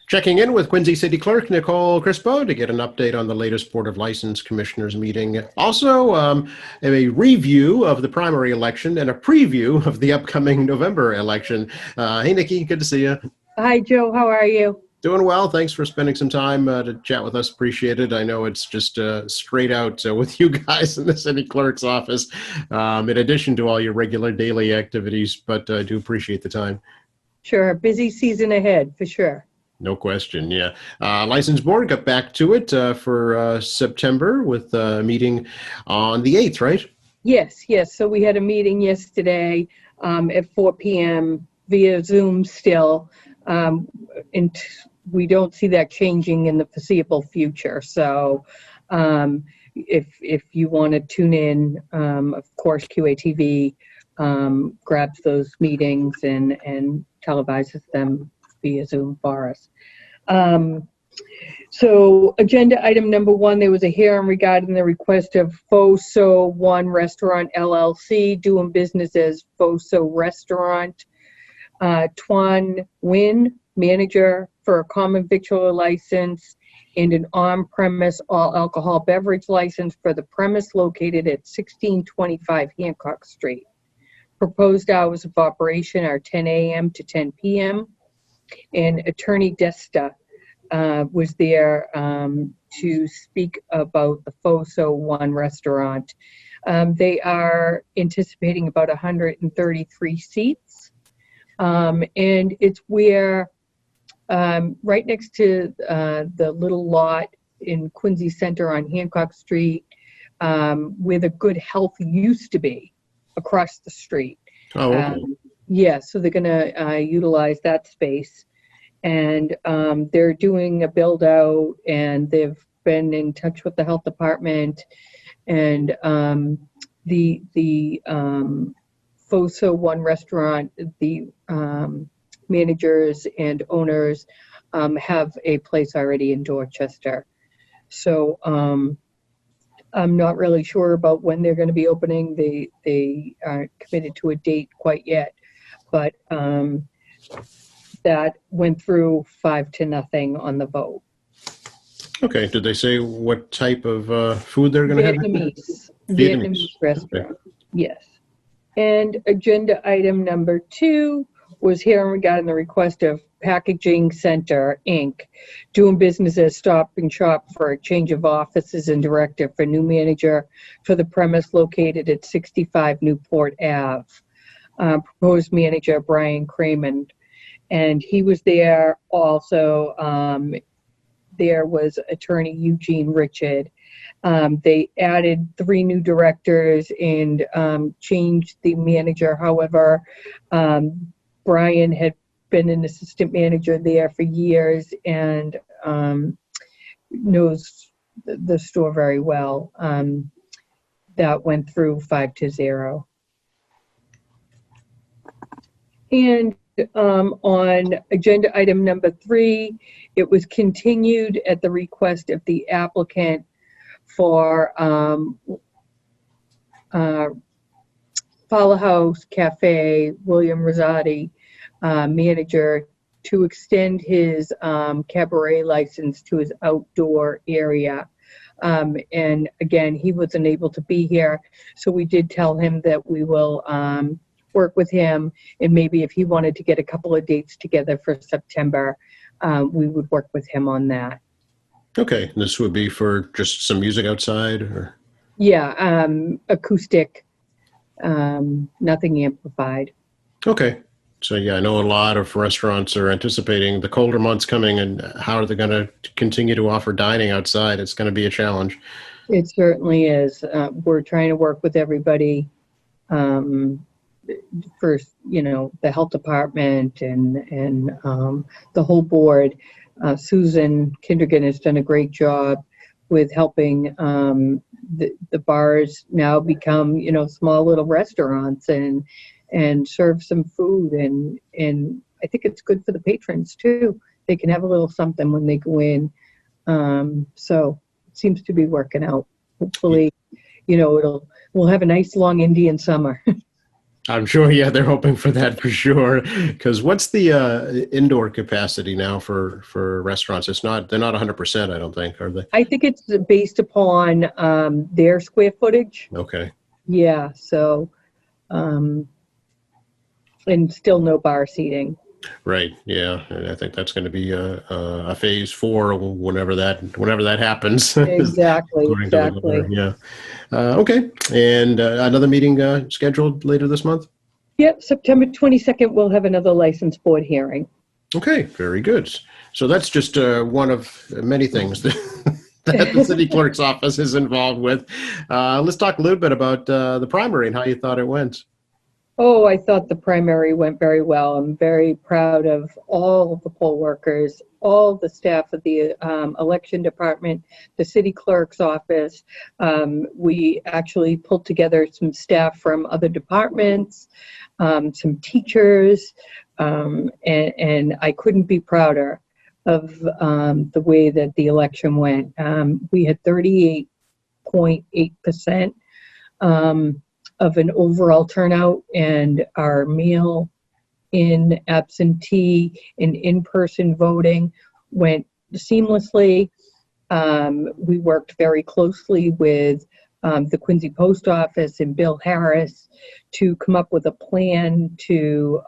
Checking in with Quincy City Clerk Nicole Crispo to get an update on the latest Board of License Commissioners meeting. Also, a review of the primary election and a preview of the upcoming November election. Hey, Nikki, good to see you. Hi, Joe. How are you? Doing well. Thanks for spending some time to chat with us. Appreciate it. I know it's just straight out with you guys in the city clerk's office, in addition to all your regular daily activities, but I do appreciate the time. Sure. Busy season ahead, for sure. No question, yeah. License Board got back to it for September with a meeting on the 8th, right? Yes. So we had a meeting yesterday at 4 p.m. via Zoom still. And we don't see that changing in the foreseeable future. So if you want to tune in, of course, QATV grabs those meetings and televises them via Zoom for us. So agenda item number 1, there was a hearing regarding the request of Foso One Restaurant LLC doing business as Foso Restaurant. Tuan Nguyen, manager for a common victualler license and an on-premise all alcohol beverage license for the premise located at 1625 Hancock Street. Proposed hours of operation are 10 a.m. to 10 p.m. And Attorney Desta was there to speak about the Foso One restaurant. They are anticipating about 133 seats. And it's where right next to the little lot in Quincy Center on Hancock Street, where the Good Health used to be across the street. Oh, okay. Yeah, so they're going to utilize that space. And they're doing a build out, and they've been in touch with the health department, and the Foso One restaurant, the managers and owners have a place already in Dorchester. So I'm not really sure about when they're going to be opening. They aren't committed to a date quite yet, but that went through 5-0 on the vote. Okay. Did they say what type of food they're going to have? Vietnamese restaurant. Okay. Yes. And agenda item number 2 was hearing regarding the request of Packaging Center, Inc., doing business as Stop and Shop for a change of offices and director for new manager for the premise located at 65 Newport Ave. Proposed manager Brian Cramen, and he was there also. There was attorney Eugene Richard. They added 3 new directors and changed the manager. However, Brian had been an assistant manager there for years and knows the store very well. That went through 5-0. And on agenda item number 3, it was continued at the request of the applicant for Fowler House Cafe, William Rosati, manager, to extend his cabaret license to his outdoor area. And again, he wasn't able to be here, so we did tell him that we will work with him, and maybe if he wanted to get a couple of dates together for September, we would work with him on that. Okay. This would be for just some music outside, or? Yeah, acoustic, nothing amplified. Okay. So yeah, I know a lot of restaurants are anticipating the colder months coming, and how are they going to continue to offer dining outside? It's going to be a challenge. It certainly is. We're trying to work with everybody. First, the health department and the whole board. Susan Kindergan has done a great job with helping the bars now become, small little restaurants and serve some food. And I think it's good for the patrons too. They can have a little something when they go in. So it seems to be working out. Hopefully, we'll have a nice long Indian summer. I'm sure, yeah, they're hoping for that for sure. Because what's the indoor capacity now for restaurants? They're not 100%, I don't think, are they? I think it's based upon their square footage. Okay. Yeah, so, um, and still no bar seating. Right. Yeah. And I think that's going to be a phase four whenever that happens, Exactly, according to the governor. exactly. Yeah. Okay. And another meeting scheduled later this month. Yep, September 22nd, we'll have another license board hearing. Okay. Very good. So that's just one of many things that the city clerk's office is involved with. Let's talk a little bit about the primary and how you thought it went. Oh, I thought the primary went very well. I'm very proud of all of the poll workers, all the staff of the election department, the city clerk's office. We actually pulled together some staff from other departments, some teachers, and I couldn't be prouder of the way that the election went. We had 38.8% of an overall turnout, and our mail-in, absentee, and in-person voting went seamlessly. We worked very closely with the Quincy Post Office and Bill Harris to come up with a plan to,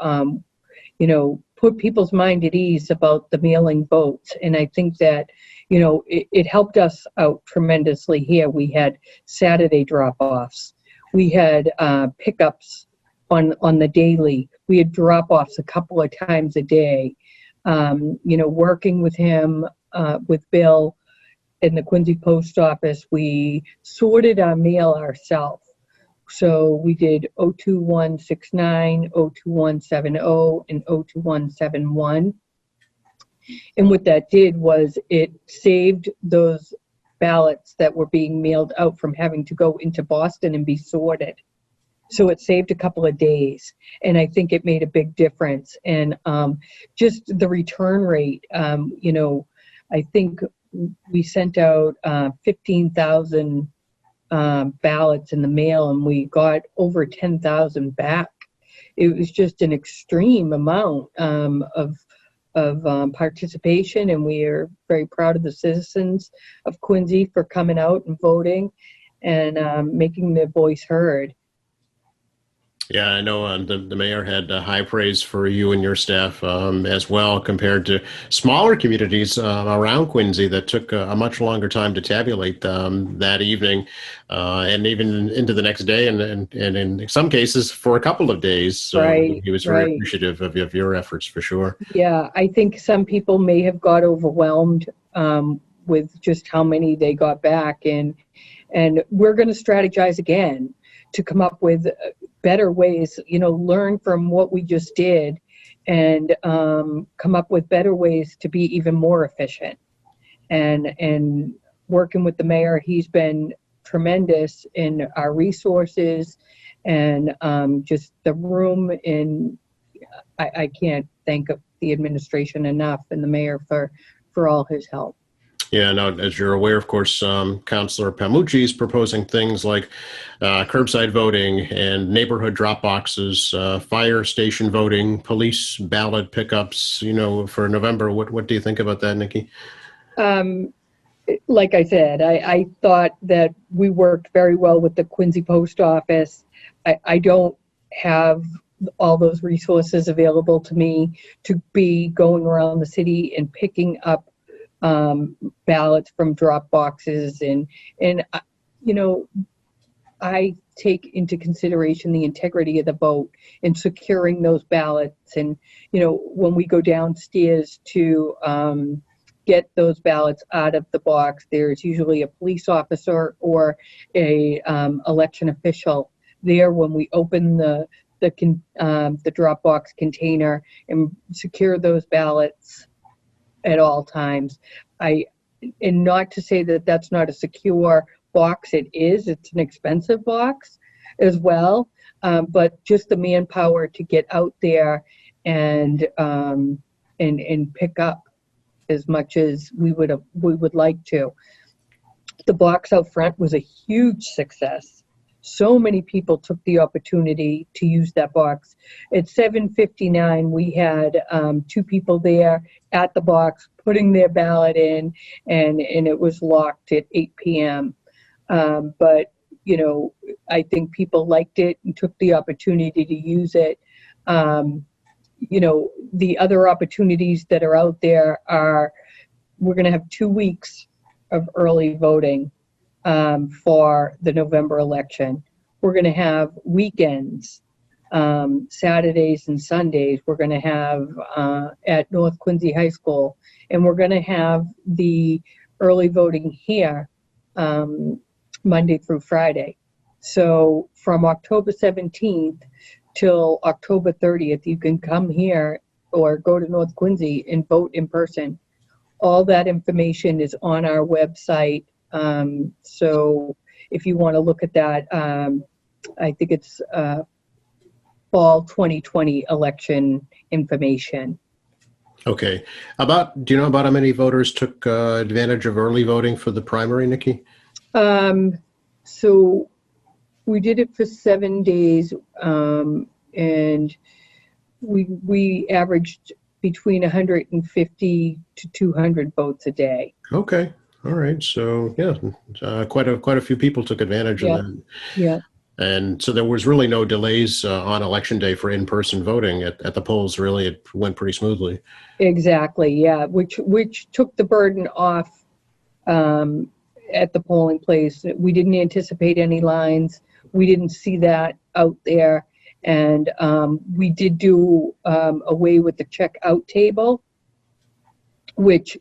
put people's mind at ease about the mailing votes. And I think that, it helped us out tremendously here. We had Saturday drop-offs. We had pickups on the daily. We had drop-offs a couple of times a day. Working with him, with Bill in the Quincy Post Office, we sorted our mail ourselves. So we did 02169, 02170, and 02171. And what that did was it saved those ballots that were being mailed out from having to go into Boston and be sorted. So it saved a couple of days, and I think it made a big difference. And just the return rate, I think we sent out 15,000 ballots in the mail, and we got over 10,000 back. It was just an extreme amount of participation, and we are very proud of the citizens of Quincy for coming out and voting and making their voice heard. Yeah, I know the mayor had high praise for you and your staff as well, compared to smaller communities around Quincy that took a much longer time to tabulate that evening, and even into the next day, and in some cases for a couple of days. So Right, he was very right. appreciative of your efforts for sure. Yeah, I think some people may have got overwhelmed with just how many they got back, and we're going to strategize again to come up with better ways, learn from what we just did, and come up with better ways to be even more efficient. And working with the mayor, he's been tremendous in our resources and just the room. And I can't thank the administration enough and the mayor for all his help. Yeah, now, as you're aware, of course, Councillor Pamucci is proposing things like curbside voting and neighborhood drop boxes, fire station voting, police ballot pickups, for November. What do you think about that, Nikki? Like I said, I thought that we worked very well with the Quincy Post Office. I don't have all those resources available to me to be going around the city and picking up ballots from drop boxes, and I take into consideration the integrity of the vote and securing those ballots. And when we go downstairs to get those ballots out of the box, there's usually a police officer or a election official there when we open the drop box container and secure those ballots at all times. And not to say that that's not a secure box, it is. It's an expensive box as well, but just the manpower to get out there and pick up as much as we would like to. The box out front was a huge success. so many people took the opportunity to use that box. At 7:59, we had 2 people there at the box putting their ballot in, and it was locked at 8 p.m. But, you know, I think people liked it and took the opportunity to use it. You know, the other opportunities that are out there are, we're going to have 2 weeks of early voting for the November election. We're going to have weekends, Saturdays and Sundays. We're going to have at North Quincy High School, and we're going to have the early voting here Monday through Friday. So from October 17th till October 30th, you can come here or go to North Quincy and vote in person. All that information is on our website. So if you want to look at that, I think it's fall 2020 election information. Okay. Do you know about how many voters took advantage of early voting for the primary, Nikki? So we did it for 7 days, and we averaged between 150 to 200 votes a day. Okay. All right. So yeah, quite a few people took advantage of that. Yeah. And so there was really no delays on election day for in-person voting at the polls. Really, it went pretty smoothly. Exactly. Yeah. Which took the burden off at the polling place. We didn't anticipate any lines. We didn't see that out there. And we did do away with the checkout table, which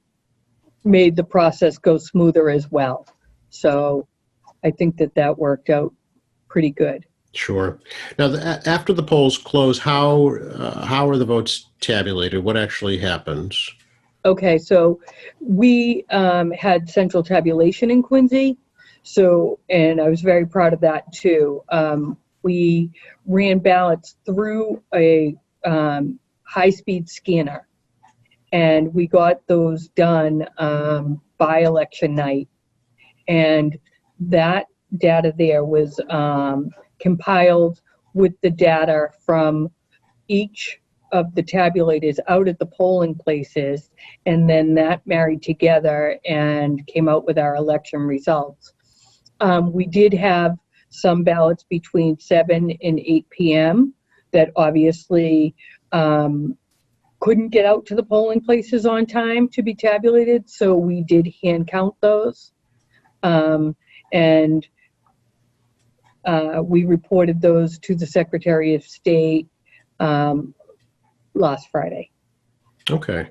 made the process go smoother as well. So I think that worked out pretty good. Sure. Now, after the polls close, how are the votes tabulated? What actually happens? Okay, so we had central tabulation in Quincy. So, and I was very proud of that too. We ran ballots through a high-speed scanner, and we got those done by election night. And that data there was compiled with the data from each of the tabulators out at the polling places, and then that married together and came out with our election results. We did have some ballots between 7 and 8 p.m. that obviously couldn't get out to the polling places on time to be tabulated, so we did hand count those. And we reported those to the Secretary of State last Friday. Okay.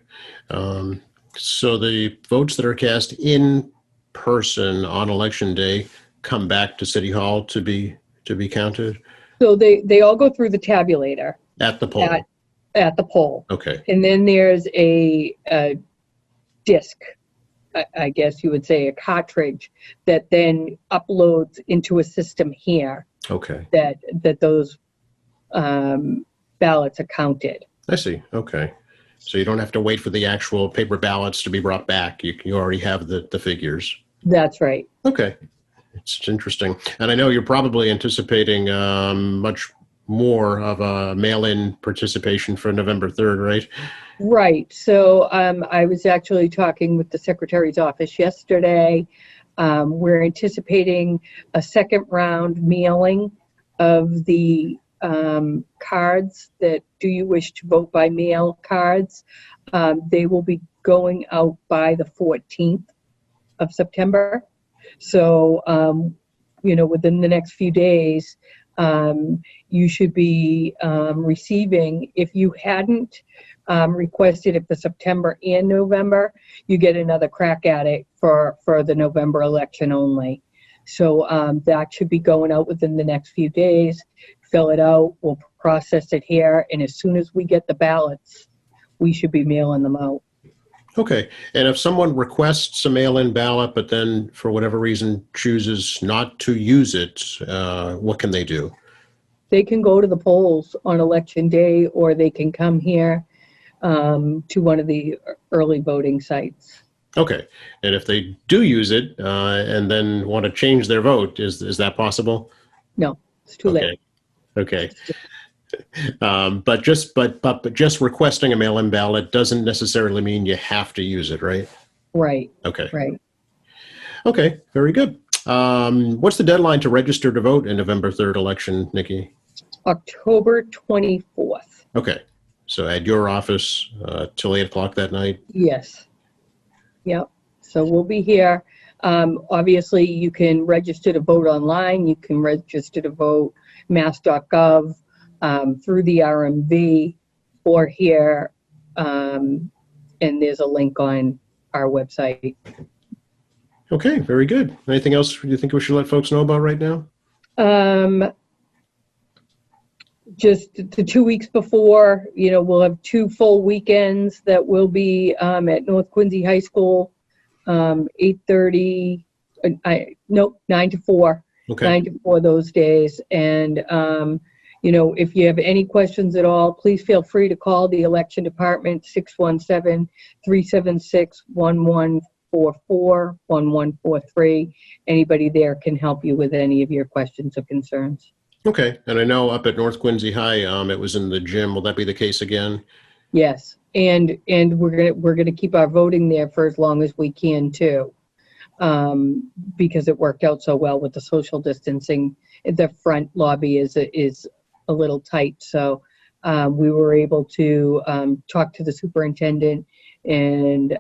So the votes that are cast in person on election day come back to City Hall to be counted? So they all go through the tabulator. At the poll? At the poll. Okay. And then there's a disc, I guess you would say, a cartridge that then uploads into a system here. Okay. That those ballots are counted. I see. Okay. So you don't have to wait for the actual paper ballots to be brought back. You already have the figures. That's right. Okay. It's interesting. And I know you're probably anticipating much more of a mail-in participation for November 3rd, right? Right. So I was actually talking with the Secretary's office yesterday. We're anticipating a second round mailing of the cards that do you wish to vote by mail cards. They will be going out by the 14th of September. So, within the next few days, you should be receiving, if you hadn't requested it for September and November, you get another crack at it for the November election only. So that should be going out within the next few days. Fill it out, we'll process it here, and as soon as we get the ballots, we should be mailing them out. Okay. And if someone requests a mail-in ballot, but then for whatever reason chooses not to use it, what can they do? They can go to the polls on election day, or they can come here to one of the early voting sites. Okay. And if they do use it and then want to change their vote, is that possible? No, it's too late. Okay. But just requesting a mail-in ballot doesn't necessarily mean you have to use it, right? Right, Okay. right. Okay. Very good. What's the deadline to register to vote in November 3rd election, Nikki? October 24th. Okay. So at your office till 8 o'clock that night? Yes. Yep. So we'll be here. Obviously, you can register to vote online. You can register to vote mass.gov, through the RMV, or here. And there's a link on our website. Okay. Very good. Anything else you think we should let folks know about right now? Just the 2 weeks before, we'll have 2 full weekends that will be at North Quincy High School, 8:30, 9 to 4, Okay. 9 to 4 those days. And, if you have any questions at all, please feel free to call the election department, 617-376-1144, 1143. Anybody there can help you with any of your questions or concerns. Okay. And I know up at North Quincy High, it was in the gym. Will that be the case again? Yes, and we're gonna keep our voting there for as long as we can too, because it worked out so well with the social distancing. The front lobby is a little tight, so we were able to talk to the superintendent and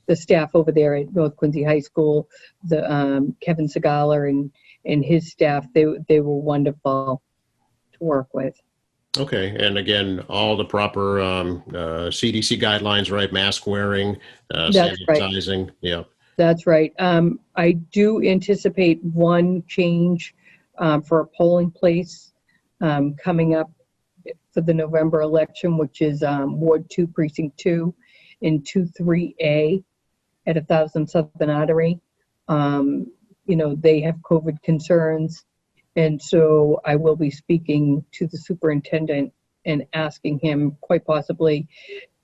the staff over there at North Quincy High School, the Kevin Segala and his staff. They were wonderful to work with. Okay. And again, all the proper CDC guidelines, right? Mask wearing, That's right. sanitizing. Yeah. That's right. I do anticipate one change for a polling place coming up for the November election, which is Ward 2, Precinct 2 in 23A at 1000 Southern Artery. They have COVID concerns. And so I will be speaking to the superintendent and asking him quite possibly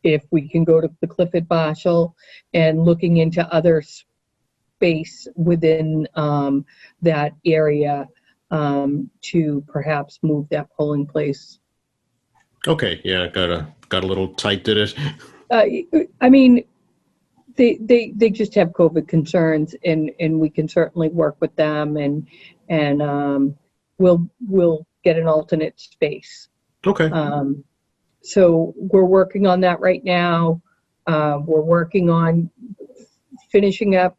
if we can go to the Clifford Marshall and looking into other space within that area to perhaps move that polling place. Okay. Yeah. Got a little tight, did it? I mean, they just have COVID concerns, and we can certainly work with them, and we'll get an alternate space. Okay. So we're working on that right now. We're working on finishing up,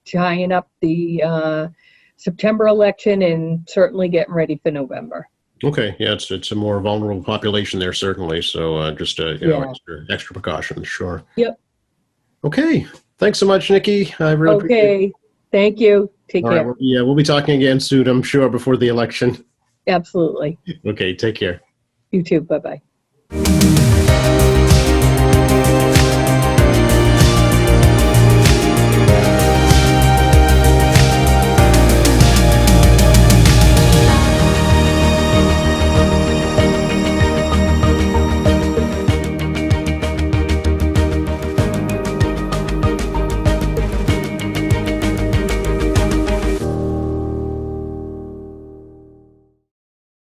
tying up the September election, and certainly getting ready for November. Okay. Yeah. It's a more vulnerable population there, certainly. So just Yeah. extra precautions. Sure. Yep. Okay. Thanks so much, Nikki. I really appreciate it. Okay. Thank you. Take All care. right. We'll be talking again soon, I'm sure, before the election. Absolutely. Okay. Take care. You too. Bye-bye.